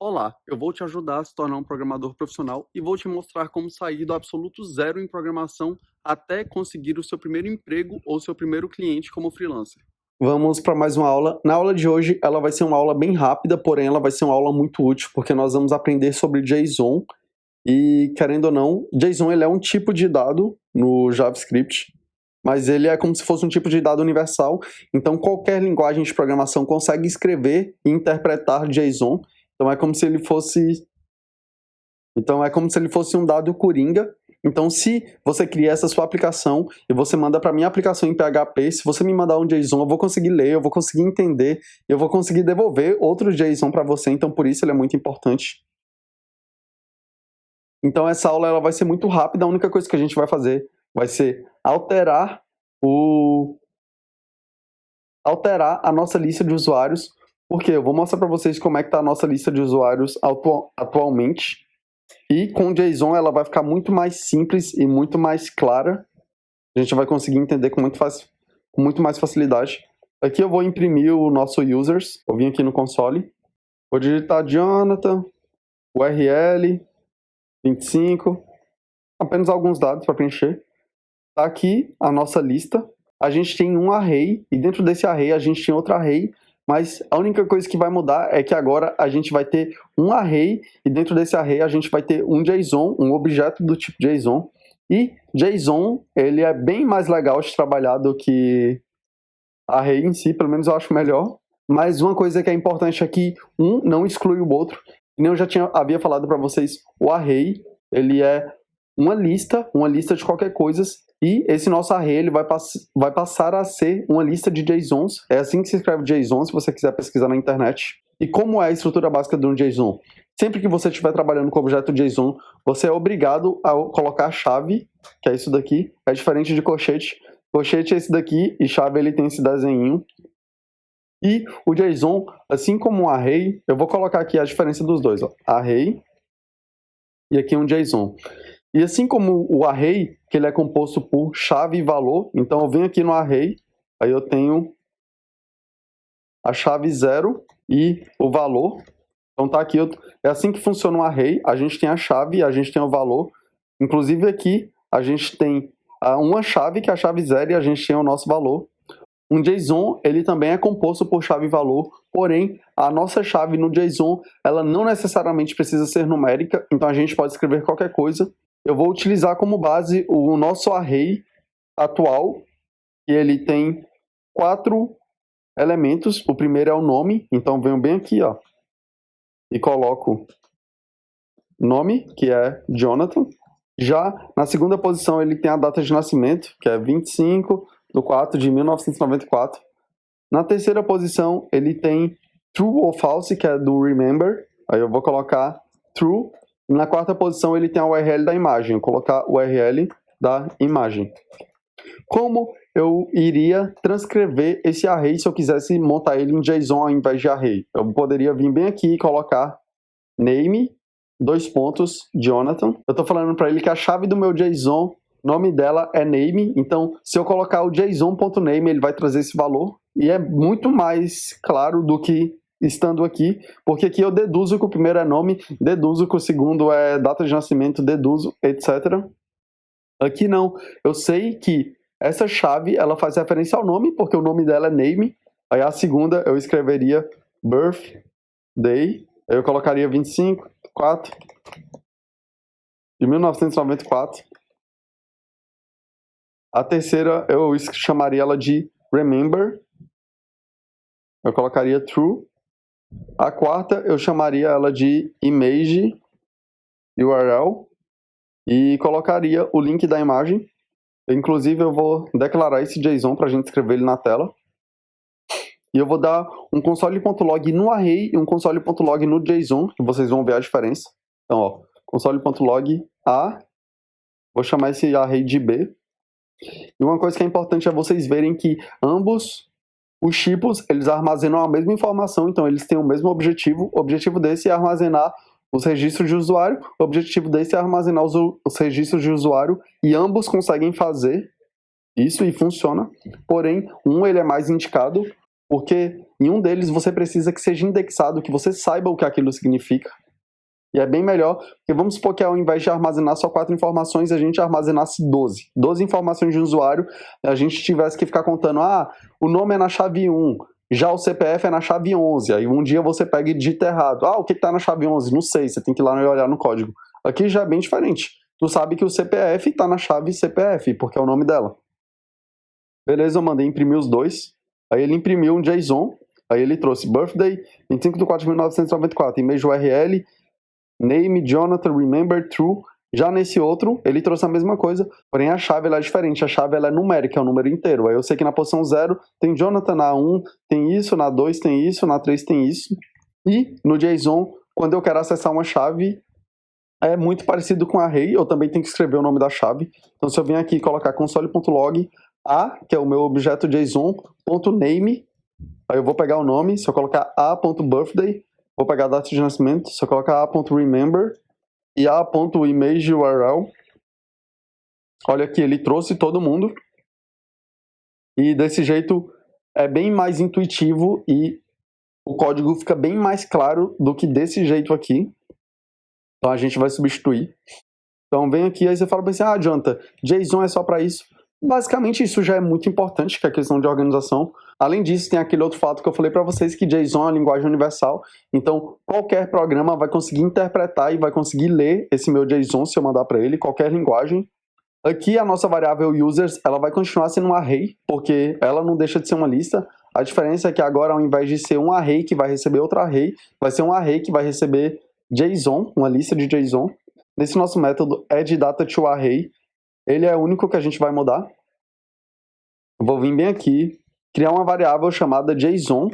Olá, eu vou te ajudar a se tornar um programador profissional e vou te mostrar como sair do absoluto zero em programação até conseguir o seu primeiro emprego ou seu primeiro cliente como freelancer. Vamos para mais uma aula. Na aula de hoje, ela vai ser uma aula bem rápida, porém ela vai ser uma aula muito útil, porque nós vamos aprender sobre JSON e, querendo ou não, JSON ele é um tipo de dado no JavaScript, mas ele é como se fosse um tipo de dado universal, então qualquer linguagem de programação consegue escrever e interpretar JSON, então é como se ele fosse um dado coringa. Então, se você cria essa sua aplicação e você manda para minha aplicação em PHP, se você me mandar um JSON, eu vou conseguir ler, eu vou conseguir entender, eu vou conseguir devolver outro JSON para você, então por isso ele é muito importante. Então essa aula ela vai ser muito rápida, a única coisa que a gente vai fazer vai ser alterar a nossa lista de usuários, porque eu vou mostrar para vocês como é que está a nossa lista de usuários atualmente. E com o JSON ela vai ficar muito mais simples e muito mais clara. A gente vai conseguir entender com muito mais facilidade. Aqui eu vou imprimir o nosso users. Eu vim aqui no console. Vou digitar Jonathan, URL, 25. Apenas alguns dados para preencher. Tá aqui a nossa lista. A gente tem um array e dentro desse array a gente tem outro array. Mas a única coisa que vai mudar é que agora a gente vai ter um array e dentro desse array a gente vai ter um JSON, um objeto do tipo JSON. E JSON, ele é bem mais legal de trabalhar do que array em si, pelo menos eu acho melhor. Mas uma coisa que é importante é que um não exclui o outro. Como eu já havia falado para vocês, o array, ele é uma lista de qualquer coisa. E esse nosso array ele vai passar a ser uma lista de JSONs. É assim que se escreve JSON, se você quiser pesquisar na internet. E como é a estrutura básica de um JSON? Sempre que você estiver trabalhando com objeto JSON, você é obrigado a colocar chave, que é isso daqui. É diferente de colchete. Colchete é esse daqui e chave ele tem esse desenho. E o JSON, assim como o array, eu vou colocar aqui a diferença dos dois. Ó. Array e aqui um JSON. E assim como o array, que ele é composto por chave e valor, então eu venho aqui no array, aí eu tenho a chave 0 e o valor. Então tá aqui, é assim que funciona um array, a gente tem a chave e a gente tem o valor. Inclusive aqui a gente tem uma chave, que é a chave 0, e a gente tem o nosso valor. Um JSON, ele também é composto por chave e valor, porém, a nossa chave no JSON, ela não necessariamente precisa ser numérica, então a gente pode escrever qualquer coisa. Eu vou utilizar como base o nosso array atual, que ele tem 4 elementos. O primeiro é o nome, então venho bem aqui, ó, e coloco nome, que é Jonathan. Já na segunda posição ele tem a data de nascimento, que é 25/4/1994. Na terceira posição ele tem true ou false, que é do remember. Aí eu vou colocar true. Na quarta posição ele tem a URL da imagem, vou colocar o URL da imagem. Como eu iria transcrever esse array se eu quisesse montar ele em JSON ao invés de array? Eu poderia vir bem aqui e colocar name, Jonathan. Eu estou falando para ele que a chave do meu JSON, nome dela é name, então se eu colocar o json.name ele vai trazer esse valor e é muito mais claro do que estando aqui, porque aqui eu deduzo que o primeiro é nome, deduzo que o segundo é data de nascimento, deduzo, etc. Aqui não, eu sei que essa chave ela faz referência ao nome, porque o nome dela é name, aí a segunda eu escreveria birthday, aí eu colocaria 25/4/1994. A terceira eu chamaria ela de remember, eu colocaria true. A quarta eu chamaria ela de image URL e colocaria o link da imagem. Inclusive eu vou declarar esse JSON para a gente escrever ele na tela. E eu vou dar um console.log no array e um console.log no JSON, que vocês vão ver a diferença. Então, ó, console.log A, vou chamar esse array de B. E uma coisa que é importante é vocês verem que ambos os tipos, eles armazenam a mesma informação, então eles têm o mesmo objetivo. O objetivo desse é armazenar os registros de usuário, o objetivo desse é armazenar os registros de usuário, e ambos conseguem fazer isso e funciona. Porém, um ele é mais indicado porque em um deles você precisa que seja indexado, que você saiba o que aquilo significa. E é bem melhor, porque vamos supor que ao invés de armazenar só 4 informações, a gente armazenasse 12. 12 informações de um usuário, a gente tivesse que ficar contando, o nome é na chave 1, já o CPF é na chave 11. Aí um dia você pega e digita errado. O que está na chave 11? Não sei, você tem que ir lá e olhar no código. Aqui já é bem diferente. Tu sabe que o CPF está na chave CPF, porque é o nome dela. Beleza, eu mandei imprimir os dois. Aí ele imprimiu um JSON, aí ele trouxe birthday, 25/4/1994, e-mail URL, name, Jonathan, remember, true. Já nesse outro, ele trouxe a mesma coisa, porém a chave ela é diferente, a chave ela é numérica, é o número inteiro. Aí eu sei que na posição 0 tem Jonathan, na 1 tem isso, na 2 tem isso, na 3 tem isso. E no JSON, quando eu quero acessar uma chave, é muito parecido com array, eu também tenho que escrever o nome da chave. Então se eu vim aqui e colocar console.log, que é o meu objeto JSON.name, aí eu vou pegar o nome, se eu colocar a.birthday, vou pegar a data de nascimento, se eu colocar a.remember e a.image URL, olha aqui, ele trouxe todo mundo. E desse jeito é bem mais intuitivo e o código fica bem mais claro do que desse jeito aqui. Então a gente vai substituir. Então vem aqui, aí você fala assim, Jonathan, JSON é só para isso. Basicamente isso já é muito importante, que é a questão de organização. Além disso, tem aquele outro fato que eu falei para vocês, que JSON é uma linguagem universal. Então qualquer programa vai conseguir interpretar e vai conseguir ler esse meu JSON se eu mandar para ele, qualquer linguagem. Aqui a nossa variável users, ela vai continuar sendo um array, porque ela não deixa de ser uma lista. A diferença é que agora, ao invés de ser um array que vai receber outro array, vai ser um array que vai receber JSON, uma lista de JSON. Nesse nosso método addDataToArray, ele é o único que a gente vai mudar. Eu vou vir bem aqui, criar uma variável chamada JSON,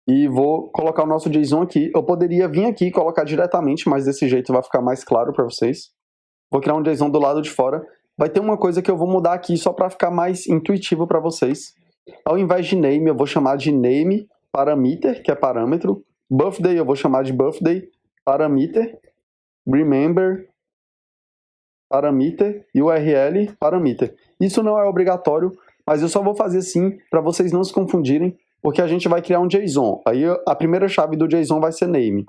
e vou colocar o nosso JSON aqui. Eu poderia vir aqui e colocar diretamente, mas desse jeito vai ficar mais claro para vocês. Vou criar um JSON do lado de fora. Vai ter uma coisa que eu vou mudar aqui só para ficar mais intuitivo para vocês. Ao invés de name, eu vou chamar de name parameter, que é parâmetro. Birthday, eu vou chamar de birthday parameter. Remember parameter e URL parameter. Isso não é obrigatório, mas eu só vou fazer assim para vocês não se confundirem, porque a gente vai criar um JSON. Aí a primeira chave do JSON vai ser name.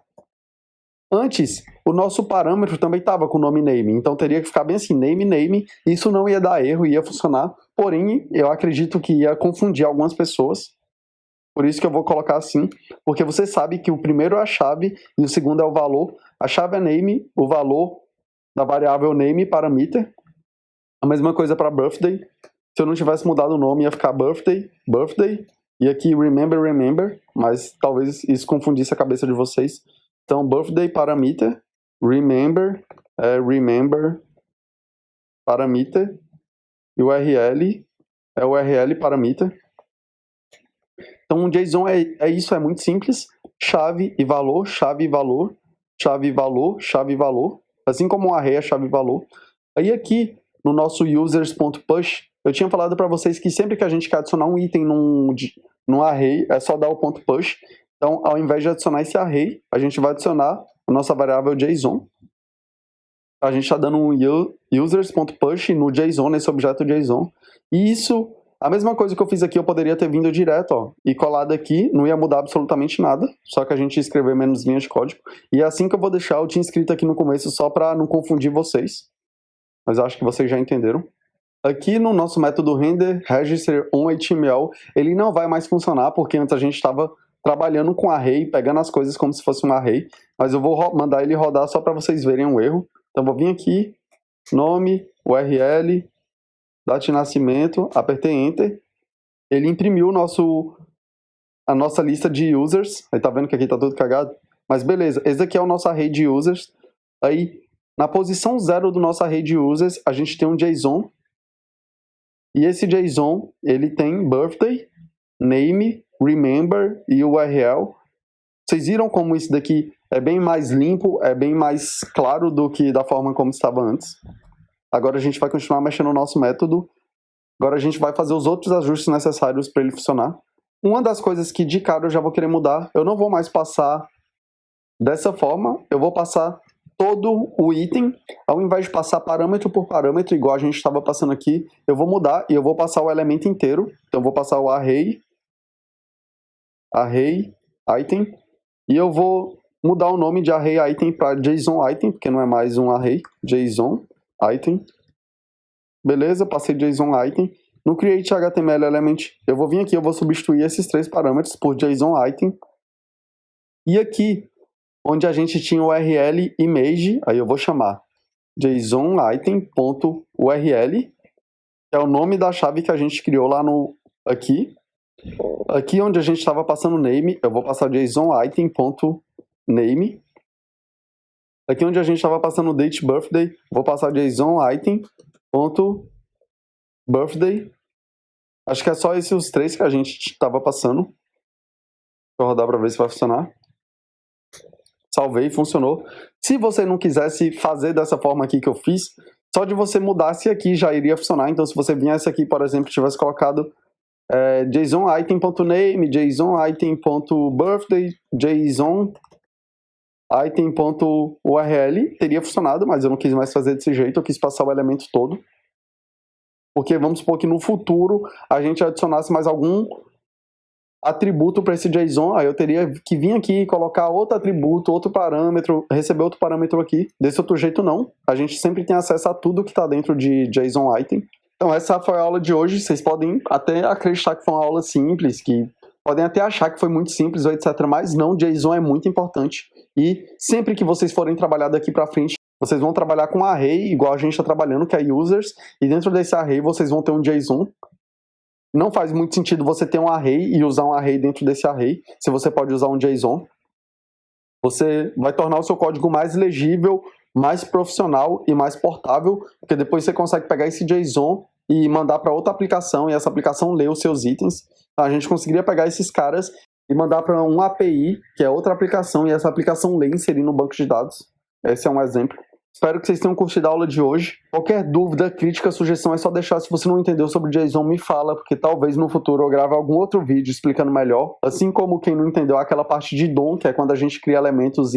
Antes, o nosso parâmetro também estava com o nome name, então teria que ficar bem assim, name, isso não ia dar erro, ia funcionar, porém, eu acredito que ia confundir algumas pessoas, por isso que eu vou colocar assim, porque você sabe que o primeiro é a chave e o segundo é o valor. A chave é name, o valor da variável name parameter, a mesma coisa para birthday. Se eu não tivesse mudado o nome, ia ficar birthday, e aqui remember, mas talvez isso confundisse a cabeça de vocês. Então, birthday parameter, remember parameter, e URL é URL parameter. Então, um JSON é isso, é muito simples. Chave e valor, chave e valor, chave e valor, chave e valor. Assim como um array é chave e valor. Aí aqui, no nosso users.push, eu tinha falado para vocês que sempre que a gente quer adicionar um item num array, é só dar o ponto push. Então, ao invés de adicionar esse array, a gente vai adicionar a nossa variável JSON. A gente está dando um users.push no JSON, nesse objeto JSON. E isso, a mesma coisa que eu fiz aqui, eu poderia ter vindo direto, e colado aqui, não ia mudar absolutamente nada, só que a gente ia escrever menos linhas de código. E é assim que eu vou deixar, eu tinha escrito aqui no começo, só para não confundir vocês. Mas acho que vocês já entenderam. Aqui no nosso método render register onHTML, ele não vai mais funcionar, porque antes a gente estava trabalhando com array, pegando as coisas como se fosse um array, mas eu vou mandar ele rodar só para vocês verem um erro. Então vou vir aqui, nome, URL, data de nascimento, apertei Enter, ele imprimiu a nossa lista de users, aí tá vendo que aqui tá tudo cagado? Mas beleza, esse aqui é o nosso array de users. Aí na posição 0 do nosso array de users, a gente tem um JSON, e esse JSON, ele tem birthday, name, remember e URL. Vocês viram como isso daqui é bem mais limpo, é bem mais claro do que da forma como estava antes. Agora a gente vai continuar mexendo no nosso método. Agora a gente vai fazer os outros ajustes necessários para ele funcionar. Uma das coisas que de cara eu já vou querer mudar, eu não vou mais passar dessa forma, eu vou passar todo o item, ao invés de passar parâmetro por parâmetro, igual a gente estava passando aqui, eu vou mudar e eu vou passar o elemento inteiro. Então eu vou passar o array array item, e eu vou mudar o nome de array item para JSON item, porque não é mais um array, JSON item. Beleza, passei JSON item. No create HTML element, eu vou vir aqui, eu vou substituir esses 3 parâmetros por JSON item. E aqui, onde a gente tinha o URL image, aí eu vou chamar JSON item.url, que é o nome da chave que a gente criou lá no aqui. Aqui onde a gente estava passando name, eu vou passar JSON item.name. Aqui onde a gente estava passando date birthday, vou passar JSON item.birthday. Acho que é só esses os 3 que a gente estava passando. Deixa eu rodar para ver se vai funcionar. Salvei, funcionou. Se você não quisesse fazer dessa forma aqui que eu fiz, só de você mudasse aqui já iria funcionar. Então se você viesse aqui, por exemplo, tivesse colocado JSON item.name, JSON item.birthday, JSON item.url, teria funcionado, mas eu não quis mais fazer desse jeito, eu quis passar o elemento todo. Porque vamos supor que no futuro a gente adicionasse mais algum atributo para esse JSON, aí eu teria que vir aqui e colocar outro atributo, outro parâmetro, receber outro parâmetro aqui. Desse outro jeito não, a gente sempre tem acesso a tudo que está dentro de JSON item. Então essa foi a aula de hoje, vocês podem até acreditar que foi uma aula simples, que podem até achar que foi muito simples, ou etc, mas não, JSON é muito importante. E sempre que vocês forem trabalhar daqui para frente, vocês vão trabalhar com um array, igual a gente está trabalhando, que é users, e dentro desse array vocês vão ter um JSON. Não faz muito sentido você ter um array e usar um array dentro desse array, se você pode usar um JSON. Você vai tornar o seu código mais legível, mais profissional e mais portável, porque depois você consegue pegar esse JSON e mandar para outra aplicação, e essa aplicação lê os seus itens. A gente conseguiria pegar esses caras e mandar para uma API, que é outra aplicação, e essa aplicação lê e inserir no banco de dados. Esse é um exemplo. Espero que vocês tenham curtido a aula de hoje. Qualquer dúvida, crítica, sugestão é só deixar. Se você não entendeu sobre JSON, me fala, porque talvez no futuro eu grave algum outro vídeo explicando melhor. Assim como quem não entendeu aquela parte de DOM, que é quando a gente cria elementos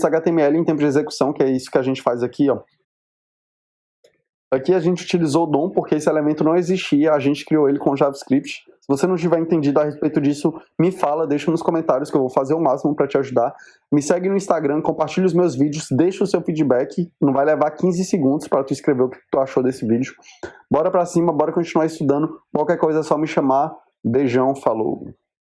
HTML em tempo de execução, que é isso que a gente faz aqui, ó. Aqui a gente utilizou o DOM porque esse elemento não existia, a gente criou ele com JavaScript. Se você não tiver entendido a respeito disso, me fala, deixa nos comentários que eu vou fazer o máximo para te ajudar. Me segue no Instagram, compartilha os meus vídeos, deixa o seu feedback, não vai levar 15 segundos para tu escrever o que tu achou desse vídeo. Bora pra cima, bora continuar estudando, qualquer coisa é só me chamar. Beijão, falou!